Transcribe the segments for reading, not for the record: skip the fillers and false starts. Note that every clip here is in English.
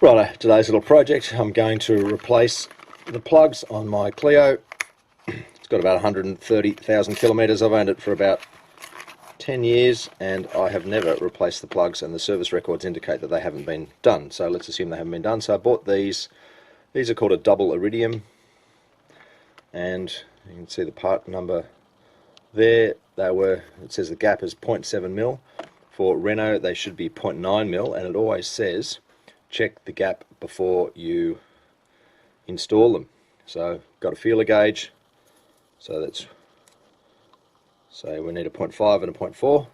Right, today's little project, I'm going to replace the plugs on my Clio. It's got about 130,000 kilometres. I've owned it for about 10 years and I have never replaced the plugs, and the service records indicate that they haven't been done. So let's assume they haven't been done. So I bought these. These are called a double Iridium, and you can see the part number there. It says the gap is 0.7 mil. For Renault they should be 0.9 mil, and it always says check the gap before you install them. So got a feeler gauge, so that's, say we need a 0.5 and a 0.4,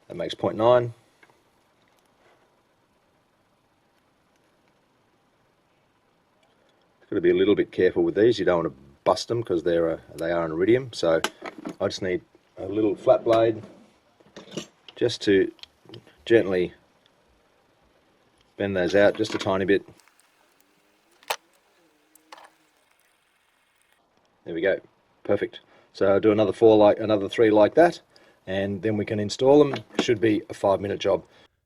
that makes 0.9. Got to be a little bit careful with these, you don't want to bust them because they are an iridium. So I just need a little flat blade just to gently bend those out just a tiny bit. There we go, perfect. So I'll do another three like that, and then we can install them. Should be a 5-minute job.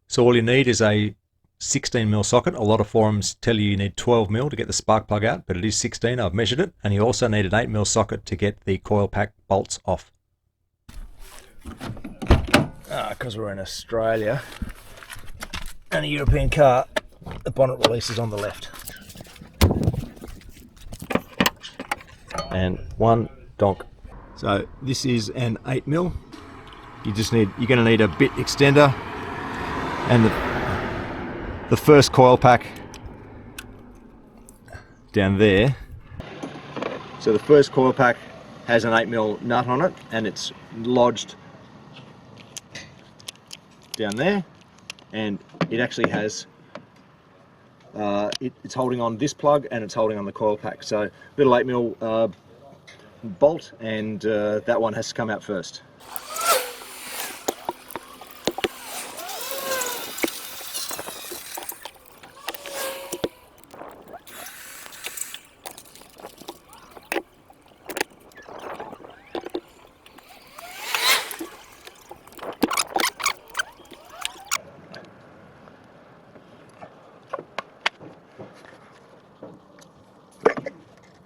So all you need is a 16mm socket. A lot of forums tell you need 12mm to get the spark plug out, but it is 16. I've measured it. And you also need an 8mm socket to get the coil pack bolts off. Because we're in Australia and a European car, the bonnet release is on the left. And one donk. So this is an 8mm. You're going to need a bit extender and the first coil pack down there. So the first coil pack has an 8mm nut on it, and it's lodged down there, and it actually has it's holding on this plug and it's holding on the coil pack. So little 8mm bolt, and that one has to come out first.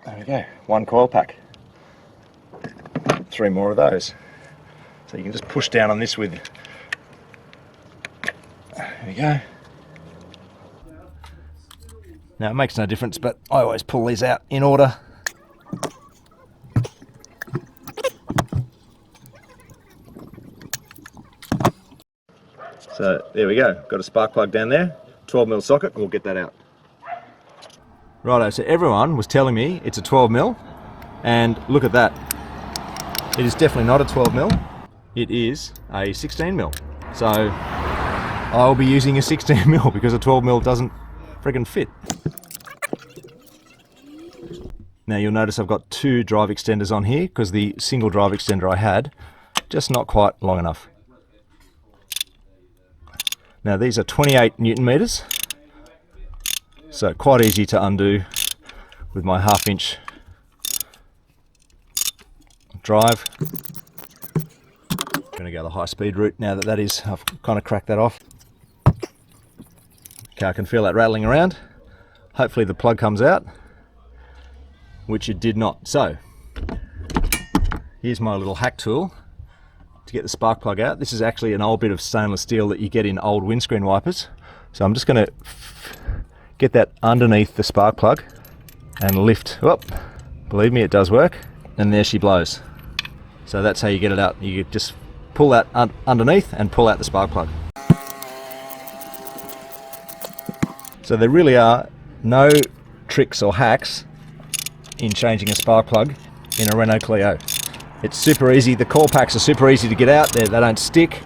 There we go, one coil pack. 3 more of those. So you can just push down on this with, there we go. Now it makes no difference, but I always pull these out in order. So there we go, got a spark plug down there, 12mm socket, we'll get that out. Righto, so everyone was telling me it's a 12mm, and look at that. It is definitely not a 12mm, it is a 16mm. So I'll be using a 16mm because a 12mm doesn't friggin' fit. Now you'll notice I've got 2 drive extenders on here because the single drive extender I had, just not quite long enough. Now these are 28 Newton meters, so quite easy to undo with my 1/2 inch drive. I'm going to go the high speed route now that I've kind of cracked that off. Okay, I can feel that rattling around. Hopefully the plug comes out, which it did not. So here's my little hack tool to get the spark plug out. This is actually an old bit of stainless steel that you get in old windscreen wipers. So I'm just going to get that underneath the spark plug and lift. Oh, believe me, it does work. And there she blows. So that's how you get it out. You just pull that underneath and pull out the spark plug. So there really are no tricks or hacks in changing a spark plug in a Renault Clio. It's super easy. The coil packs are super easy to get out. They don't stick.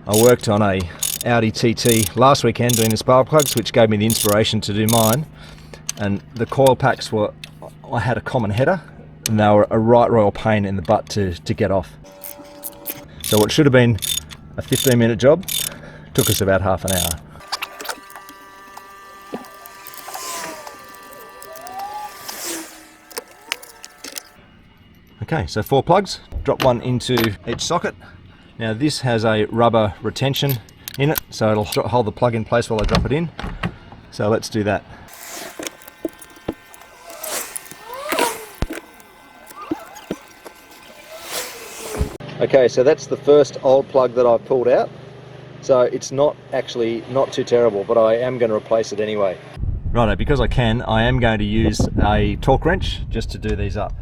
I worked on a Audi TT last weekend doing the spark plugs, which gave me the inspiration to do mine. And the coil packs I had a common header, and they were a right royal pain in the butt to get off. So what should have been a 15-minute job took us about half an hour. Okay, so 4 plugs, drop one into each socket. Now this has a rubber retention in it, so it'll hold the plug in place while I drop it in. So let's do that. Okay, so that's the first old plug that I've pulled out. So it's not too terrible, but I am going to replace it anyway. Righto, because I can, I am going to use a torque wrench just to do these up.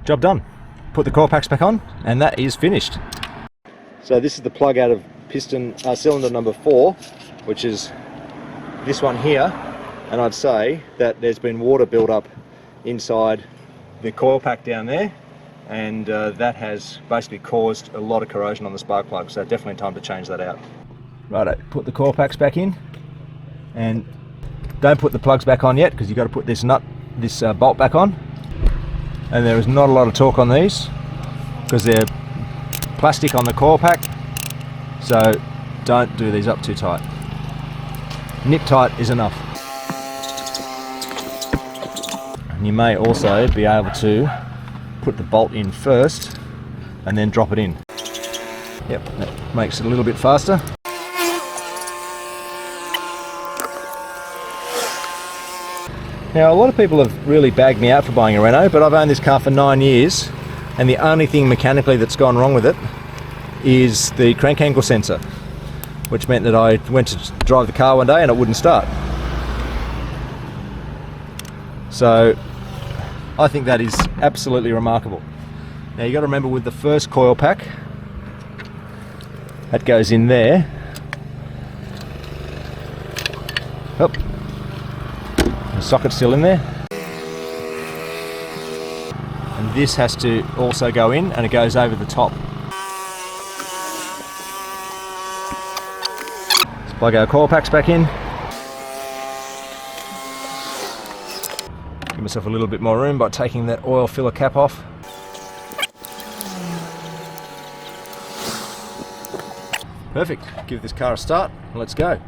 Job done. Put the coil packs back on, and that is finished. So this is the plug out of cylinder number 4, which is this one here, and I'd say that there's been water build up inside the coil pack down there, and that has basically caused a lot of corrosion on the spark plug, so definitely time to change that out. Righto, put the coil packs back in, and don't put the plugs back on yet because you've got to put this bolt back on. And there is not a lot of torque on these because they're plastic on the coil pack, so don't do these up too tight. Nip tight is enough. And you may also be able to put the bolt in first and then drop it in. Yep, that makes it a little bit faster. Now, a lot of people have really bagged me out for buying a Renault, but I've owned this car for 9 years, and the only thing mechanically that's gone wrong with it is the crank angle sensor, which meant that I went to drive the car one day and it wouldn't start. So I think that is absolutely remarkable. Now you got to remember, with the first coil pack, that goes in there. Oh, the socket's still in there. And this has to also go in, and it goes over the top. Let's plug our coil packs back in. Give myself a little bit more room by taking that oil filler cap off. Perfect. Give this car a start and let's go.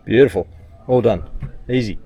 Beautiful. All done. Easy.